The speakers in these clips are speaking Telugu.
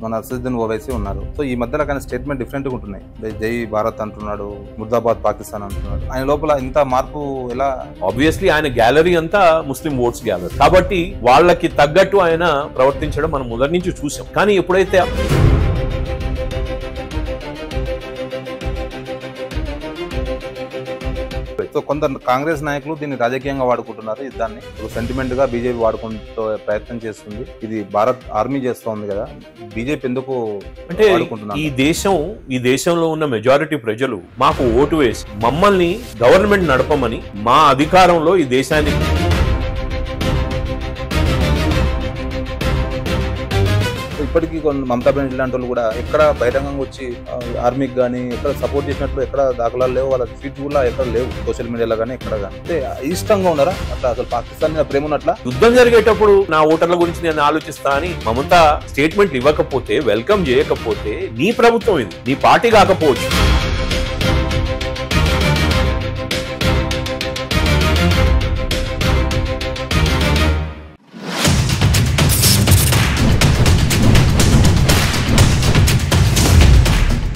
మన అసదుద్దీన్ ఓవైసీ ఉన్నారు. సో ఈ మధ్యలో కానీ స్టేట్మెంట్ డిఫరెంట్ గా ఉంటున్నాయి. జై భారత్ అంటున్నాడు, ముర్దాబాద్ పాకిస్తాన్ అంటున్నాడు. ఆయన లోపల ఇంత మార్పు ఎలా? ఆబ్వియస్లీ ఆయన గ్యాలరీ అంతా ముస్లిం ఓట్స్ గ్యాలరీ కాబట్టి వాళ్ళకి తగ్గట్టు ఆయన ప్రవర్తించడం మనం మొదటి నుంచి చూసాం. కానీ ఎప్పుడైతే సో కొందరు కాంగ్రెస్ నాయకులు దీన్ని రాజకీయంగా వాడుకుంటున్నారు. దాన్ని సెంటిమెంట్ గా బీజేపీ వాడుకుంటూ ప్రయత్నం చేస్తుంది. ఇది భారత్ ఆర్మీ చేస్తోంది కదా, బీజేపీ ఎందుకు అంటే వాడుకుంటున్నారు? ఈ దేశంలో ఉన్న మెజారిటీ ప్రజలు మాకు ఓటు వేసి మమ్మల్ని గవర్నమెంట్ నడపమని, మా అధికారంలో ఈ దేశాన్ని ఇప్పటికీ కొన్ని మమతా బెనర్జీ లాంటి వాళ్ళు కూడా ఎక్కడ బహిరంగంగా వచ్చి ఆర్మీకి కానీ ఎక్కడ సపోర్ట్ చేసినట్లు ఎక్కడ దాఖలాలు లేవు. వాళ్ళ ఫీట్ కూడా ఎక్కడ లేవు, సోషల్ మీడియాలో కానీ ఎక్కడ కానీ. అంటే ఇష్టంగా ఉన్నారా అట్లా? అసలు పాకిస్తాన్ మీద ప్రేమ ఉన్నట్లా? యుద్ధం జరిగేటప్పుడు నా ఓటర్ల గురించి నేను ఆలోచిస్తా అని మమతా స్టేట్మెంట్ ఇవ్వకపోతే, వెల్కమ్ చేయకపోతే, నీ ప్రభుత్వం ఇది, నీ పార్టీ కాకపోవచ్చు.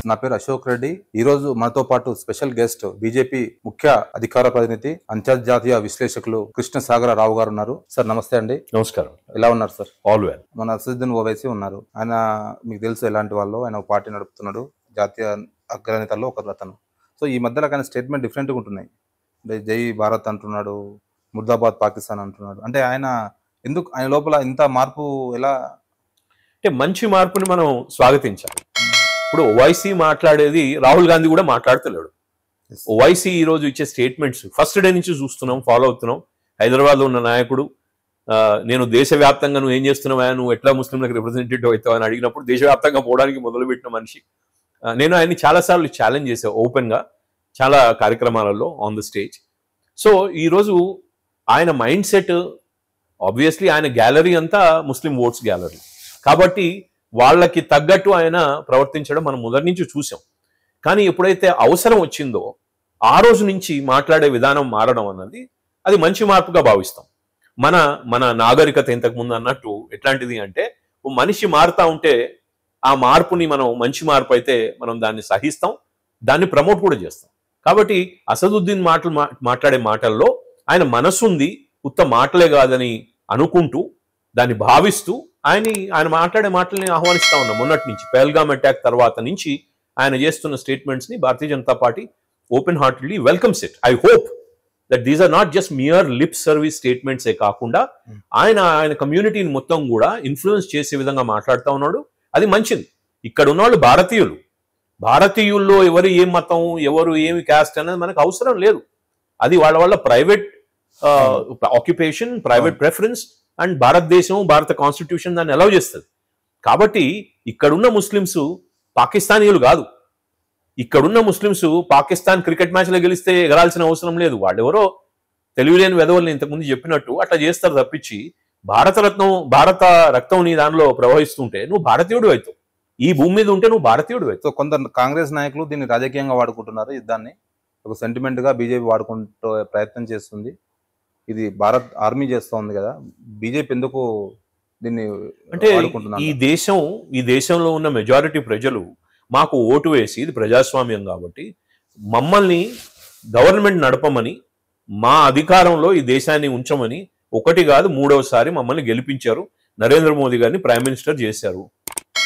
నా పేరు అశోక్ రెడ్డి. ఈ రోజు మనతో పాటు స్పెషల్ గెస్ట్ బీజేపీ ముఖ్య అధికార ప్రతినిధి, అంతర్జాతీయ విశ్లేషకులు కృష్ణ సాగర రావు గారు ఉన్నారు. సార్ నమస్తే అండి. నమస్కారం. ఎలా ఉన్నారు సార్? All well. మన అసదుద్దీన్ ఓవైసీ ఉన్నారు. ఆయన మీకు తెలుసు ఎలాంటి వాళ్ళు. ఆయన పార్టీ నడుపుతున్నాడు, జాతీయ అగ్రనేతల్లో ఒక అతను. సో ఈ మధ్యలో కానీ స్టేట్మెంట్ డిఫరెంట్ గా ఉంటున్నాయి. జై భారత్ అంటున్నాడు, ముర్దాబాద్ పాకిస్తాన్ అంటున్నాడు. అంటే ఆయన ఎందుకు, ఆయన లోపల ఇంత మార్పు ఎలా? అంటే మంచి మార్పుని మనం స్వాగతించాలి. ఇప్పుడు ఓవైసీ మాట్లాడేది రాహుల్ గాంధీ కూడా మాట్లాడతలేడు. ఓవైసీ ఈ రోజు ఇచ్చే స్టేట్మెంట్స్ ఫస్ట్ డే నుంచి చూస్తున్నాం, ఫాలో అవుతున్నాం. హైదరాబాద్లో ఉన్న నాయకుడు నేను దేశవ్యాప్తంగా నువ్వు ఏం చేస్తున్నావా, నువ్వు ఎట్లా ముస్లింలకు రిప్రజెంటేటివ్ అవుతావు అని అడిగినప్పుడు దేశవ్యాప్తంగా పోవడానికి మొదలుపెట్టిన మనిషి. నేను ఆయన్ని చాలాసార్లు ఛాలెంజ్ చేశాను ఓపెన్గా, చాలా కార్యక్రమాలలో ఆన్ ద స్టేజ్. సో ఈరోజు ఆయన మైండ్ సెట్, ఆబ్వియస్లీ ఆయన గ్యాలరీ అంతా ముస్లిం ఓట్స్ గ్యాలరీ కాబట్టి వాళ్ళకి తగ్గట్టు ఆయన ప్రవర్తించడం మనం మొదటి నుంచి చూసాం. కానీ ఎప్పుడైతే అవసరం వచ్చిందో ఆ రోజు నుంచి మాట్లాడే విధానం మారడం అన్నది అది మంచి మార్పుగా భావిస్తాం. మన నాగరికత ఇంతకుముందు అన్నట్టు ఎట్లాంటిది అంటే, ఓ మనిషి మారుతా ఉంటే ఆ మార్పుని మనం మంచి మార్పు అయితే మనం దాన్ని సహిస్తాం, దాన్ని ప్రమోట్ కూడా చేస్తాం. కాబట్టి అసదుద్దీన్ మాట్లాడే మాటల్లో ఆయన మనసుంది, ఉత్త మాటలే కాదని అనుకుంటూ దాన్ని భావిస్తూ ఆయన మాట్లాడే మాటల్ని ఆహ్వానిస్తా ఉన్నాం. మొన్నటి నుంచి పహల్గామ్ అటాక్ తర్వాత నుంచి ఆయన చేస్తున్న స్టేట్మెంట్స్ ని Bharatiya Janata Party open heartedly welcomes it. I hope that these are not just mere lip service statements ఏ కాకుండా ఆయన కమ్యూనిటీని మొత్తం కూడా ఇన్ఫ్లుయెన్స్ చేసే విధంగా మాట్లాడుతూ ఉన్నాడు. అది మంచిది. ఇక్కడ ఉన్నవాళ్ళు భారతీయుల్లో ఎవరు ఏం మతం, ఎవరు ఏమి క్యాస్ట్ అనేది మనకు అవసరం లేదు. అది వాళ్ళ private occupation, private preference. And భారతదేశం, భారత కాన్స్టిట్యూషన్ దాన్ని అలౌ చేస్తుంది. కాబట్టి ఇక్కడున్న ముస్లిమ్స్ పాకిస్తానీయులు కాదు. ఇక్కడున్న ముస్లిమ్స్ పాకిస్తాన్ క్రికెట్ మ్యాచ్లో గెలిస్తే ఎగరాల్సిన అవసరం లేదు. వాళ్ళెవరో తెలివిలేని వెధవల్ని ఇంతకుముందు చెప్పినట్టు అట్లా చేస్తారు తప్పించి, భారత రక్తం నీ దానిలో ప్రవహిస్తుంటే నువ్వు భారతీయుడు అవుతావు. ఈ భూమి మీద ఉంటే నువ్వు భారతీయుడు అవుతావు. సో కొందరు కాంగ్రెస్ నాయకులు దీన్ని రాజకీయంగా వాడుకుంటున్నారు. దాన్ని ఒక సెంటిమెంట్ గా బీజేపీ వాడుకుంటూ ప్రయత్నం చేస్తుంది. ఇది భారత్ ఆర్మీ చేస్తోంది కదా, బీజేపీ ఎందుకు దీన్ని అంటే ఈ దేశంలో ఉన్న మెజారిటీ ప్రజలు మాకు ఓటు వేసి, ఇది ప్రజాస్వామ్యం కాబట్టి మమ్మల్ని గవర్నమెంట్ నడపమని, మా అధికారంలో ఈ దేశాన్ని ఉంచమని ఒకటి కాదు మూడవసారి మమ్మల్ని గెలిపించారు, నరేంద్ర మోదీ గారిని ప్రైమ్ మినిస్టర్ చేశారు.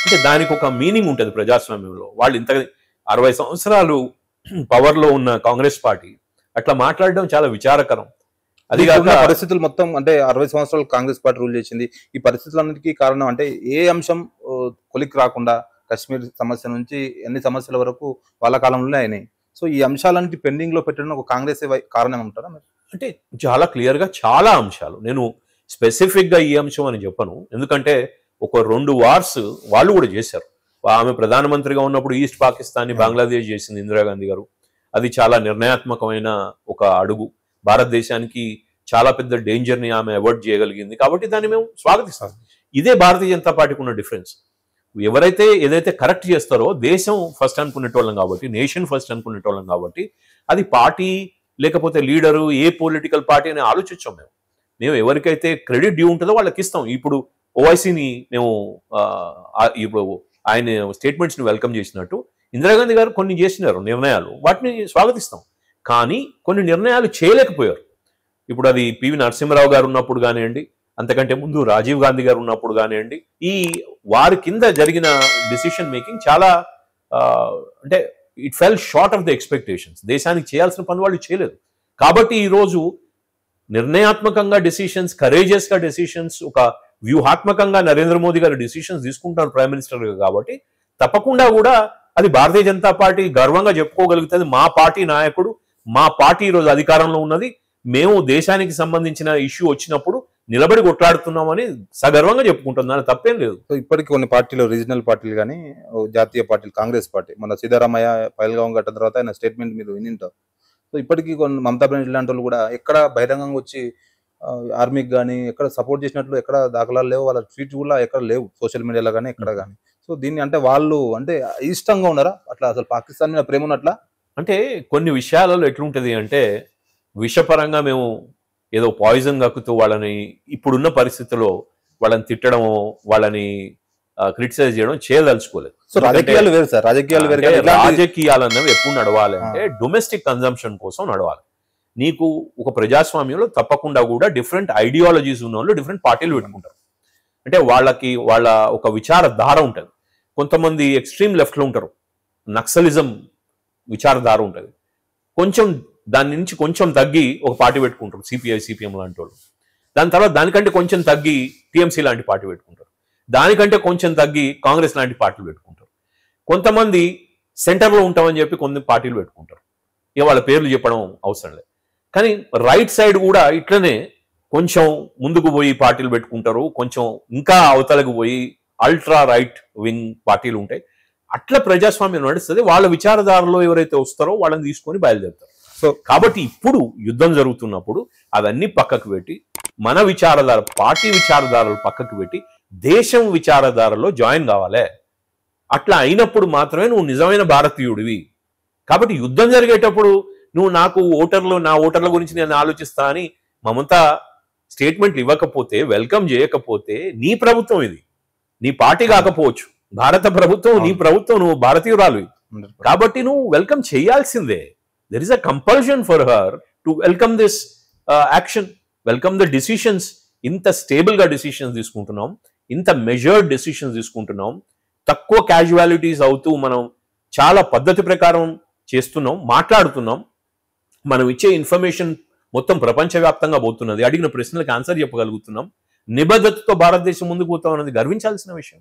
అంటే దానికి ఒక మీనింగ్ ఉంటుంది ప్రజాస్వామ్యంలో. వాళ్ళు ఇంత 60 సంవత్సరాలు పవర్లో ఉన్న కాంగ్రెస్ పార్టీ అట్లా మాట్లాడడం చాలా విచారకరం. అది కాక పరిస్థితులు మొత్తం అంటే 60 సంవత్సరాలు కాంగ్రెస్ పార్టీ రూల్ చేసింది. ఈ పరిస్థితులన్నిటికీ కారణం అంటే ఏ అంశం కొలిక్ రాకుండా కశ్మీర్ సమస్య నుంచి అన్ని సమస్యల వరకు వాళ్ళ కాలంలోనే అయినాయి. సో ఈ అంశాలన్నిటి పెండింగ్ లో పెట్టడం ఒక కాంగ్రెస్ కారణం ఉంటారా? అంటే చాలా క్లియర్ గా చాలా అంశాలు, నేను స్పెసిఫిక్ గా ఈ అంశం అని చెప్పను. ఎందుకంటే ఒక 2 వార్స్ వాళ్ళు కూడా చేశారు. ఆమె ప్రధానమంత్రిగా ఉన్నప్పుడు ఈస్ట్ పాకిస్తాన్ ని బంగ్లాదేశ్ చేసింది ఇందిరాగాంధీ గారు. అది చాలా నిర్ణయాత్మకమైన ఒక అడుగు. భారతదేశానికి చాలా పెద్ద డేంజర్ ని ఆమె అవాయిడ్ చేయగలిగింది. కాబట్టి దాన్ని మేము స్వాగతిస్తాం. ఇదే భారతీయ జనతా పార్టీకి ఉన్న డిఫరెన్స్. ఎవరైతే ఏదైతే కరెక్ట్ చేస్తారో, దేశం ఫస్ట్ అనుకునేటోళ్ళం కాబట్టి, నేషన్ ఫస్ట్ అనుకునేటోళ్ళం కాబట్టి, అది పార్టీ లేకపోతే లీడరు ఏ పొలిటికల్ పార్టీ అని ఆలోచించాం. మేము ఎవరికైతే క్రెడిట్ డ్యూ ఉంటుందో వాళ్ళకి ఇస్తాం. ఇప్పుడు ఓవైసీని మేము ఇప్పుడు ఆయన స్టేట్మెంట్స్ని వెల్కమ్ చేసినట్టు ఇందిరాగాంధీ గారు కొన్ని చేసినారు నిర్ణయాలు, వాటిని స్వాగతిస్తాం. కానీ కొన్ని నిర్ణయాలు చేయలేకపోయారు. ఇప్పుడు అది పివి నరసింహరావు గారు ఉన్నప్పుడు కానివ్వండి, అంతకంటే ముందు రాజీవ్ గాంధీ గారు ఉన్నప్పుడు కానివ్వండి, ఈ వారి కింద జరిగిన డిసిషన్ మేకింగ్ చాలా అంటే it fell short of the expectations. దేశానికి చేయాల్సిన పని వాళ్ళు చేయలేదు. కాబట్టి ఈరోజు నిర్ణయాత్మకంగా డెసిషన్స్, కరేజియస్గా డెసిషన్స్, ఒక వ్యూహాత్మకంగా నరేంద్ర మోదీ గారు డెసిషన్స్ తీసుకుంటారు ప్రైమ్ మినిస్టర్గా. కాబట్టి తప్పకుండా కూడా అది భారతీయ జనతా పార్టీ గర్వంగా చెప్పుకోగలుగుతుంది. మా పార్టీ నాయకుడు, మా పార్టీ ఈరోజు అధికారంలో ఉన్నది, మేము దేశానికి సంబంధించిన ఇష్యూ వచ్చినప్పుడు నిలబడి కొట్లాడుతున్నామని సగర్వంగా చెప్పుకుంటుంది. దాని తప్పేం లేదు. సో ఇప్పటికీ కొన్ని పార్టీలు, రీజనల్ పార్టీలు కానీ జాతీయ పార్టీలు, కాంగ్రెస్ పార్టీ మన సీతారామయ్య పైల్గాం ఘటన తర్వాత ఆయన స్టేట్మెంట్ మీరు వినింటారు. సో ఇప్పటికీ కొన్ని మమతా బెనర్జీ లాంటి వాళ్ళు కూడా ఎక్కడ బహిరంగంగా వచ్చి ఆర్మీకి కానీ ఎక్కడ సపోర్ట్ చేసినట్లు ఎక్కడ దాఖలాలు లేవు, వాళ్ళ ట్వీట్ కూడా ఎక్కడ లేవు సోషల్ మీడియాలో కానీ ఎక్కడ కానీ. సో దీన్ని అంటే వాళ్ళు అంటే ఇష్టంగా ఉన్నారా అట్లా, అసలు పాకిస్తాన్ మీద ప్రేమ ఉన్నట్లా? అంటే కొన్ని విషయాలలో ఎట్లుంటుంది అంటే, విషపరంగా మేము ఏదో పాయిజన్ కక్కుతూ వాళ్ళని ఇప్పుడున్న పరిస్థితుల్లో వాళ్ళని తిట్టడం, వాళ్ళని క్రిటిసైజ్ చేయడం చేయదలుచుకోలేదు. సో రాజకీయాలు వేరు సార్, రాజకీయాలు వేరు. రాజకీయాలు అన్నవి ఎప్పుడు నడవాలి అంటే డొమెస్టిక్ కన్జంప్షన్ కోసం నడవాలి. నీకు ఒక ప్రజాస్వామ్యంలో తప్పకుండా కూడా డిఫరెంట్ ఐడియాలజీస్ ఉన్న వాళ్ళు డిఫరెంట్ పార్టీలు పెట్టుకుంటారు. అంటే వాళ్ళ ఒక విచారధార ఉంటుంది. కొంతమంది ఎక్స్ట్రీమ్ లెఫ్ట్లో ఉంటారు, నక్సలిజం విచారధార ఉంటుంది. కొంచెం దాని నుంచి కొంచెం తగ్గి ఒక పార్టీ పెట్టుకుంటారు, సిపిఐ సిపిఎం లాంటి వాళ్ళు. దాని తర్వాత దానికంటే కొంచెం తగ్గి టిఎంసీ లాంటి పార్టీ పెట్టుకుంటారు. దానికంటే కొంచెం తగ్గి కాంగ్రెస్ లాంటి పార్టీలు పెట్టుకుంటారు. కొంతమంది సెంటర్లో ఉంటామని చెప్పి కొన్ని పార్టీలు పెట్టుకుంటారు. ఇక వాళ్ళ పేర్లు చెప్పడం అవసరం లేదు. కానీ రైట్ సైడ్ కూడా ఇట్లనే కొంచెం ముందుకు పోయి పార్టీలు పెట్టుకుంటారు, కొంచెం ఇంకా అవతలకు పోయి అల్ట్రా రైట్ వింగ్ పార్టీలు ఉంటాయి. అట్లా ప్రజాస్వామ్యం నడుస్తుంది. వాళ్ళ విచారధారలో ఎవరైతే వస్తారో వాళ్ళని తీసుకొని బయలుదేరుతారు. సో కాబట్టి ఇప్పుడు యుద్ధం జరుగుతున్నప్పుడు అవన్నీ పక్కకు పెట్టి మన విచారధార, పార్టీ విచారధారలు పక్కకు పెట్టి దేశం విచారధారలో జాయిన్ కావాలి. అట్లా అయినప్పుడు మాత్రమే నువ్వు నిజమైన భారతీయుడివి. కాబట్టి యుద్ధం జరిగేటప్పుడు నువ్వు నా ఓటర్ల గురించి నేను ఆలోచిస్తా అని మమతా స్టేట్మెంట్లు ఇవ్వకపోతే, వెల్కమ్ చేయకపోతే, నీ ప్రభుత్వం ఇది, నీ పార్టీ కాకపోవచ్చు, భారత ప్రభుత్వం, నీ ప్రభుత్వం, నువ్వు భారతీయురాలు కాబట్టి నువ్వు వెల్కమ్ చేయాల్సిందే. There is a compulsion for her to welcome this action, welcome the decisions. ఇంత స్టేబుల్గా డిసిషన్స్ తీసుకుంటున్నాం, ఇంత మెజర్డ్ డిసిషన్స్ తీసుకుంటున్నాం, తక్కువ క్యాజువాలిటీస్ అవుతూ మనం చాలా పద్ధతి ప్రకారం చేస్తున్నాం, మాట్లాడుతున్నాం. మనం ఇచ్చే ఇన్ఫర్మేషన్ మొత్తం ప్రపంచవ్యాప్తంగా పోతున్నది. అడిగిన ప్రశ్నలకు ఆన్సర్ చెప్పగలుగుతున్నాం. నిబద్ధతతో భారతదేశం ముందుకు పోతాం అన్నది గర్వించాల్సిన విషయం.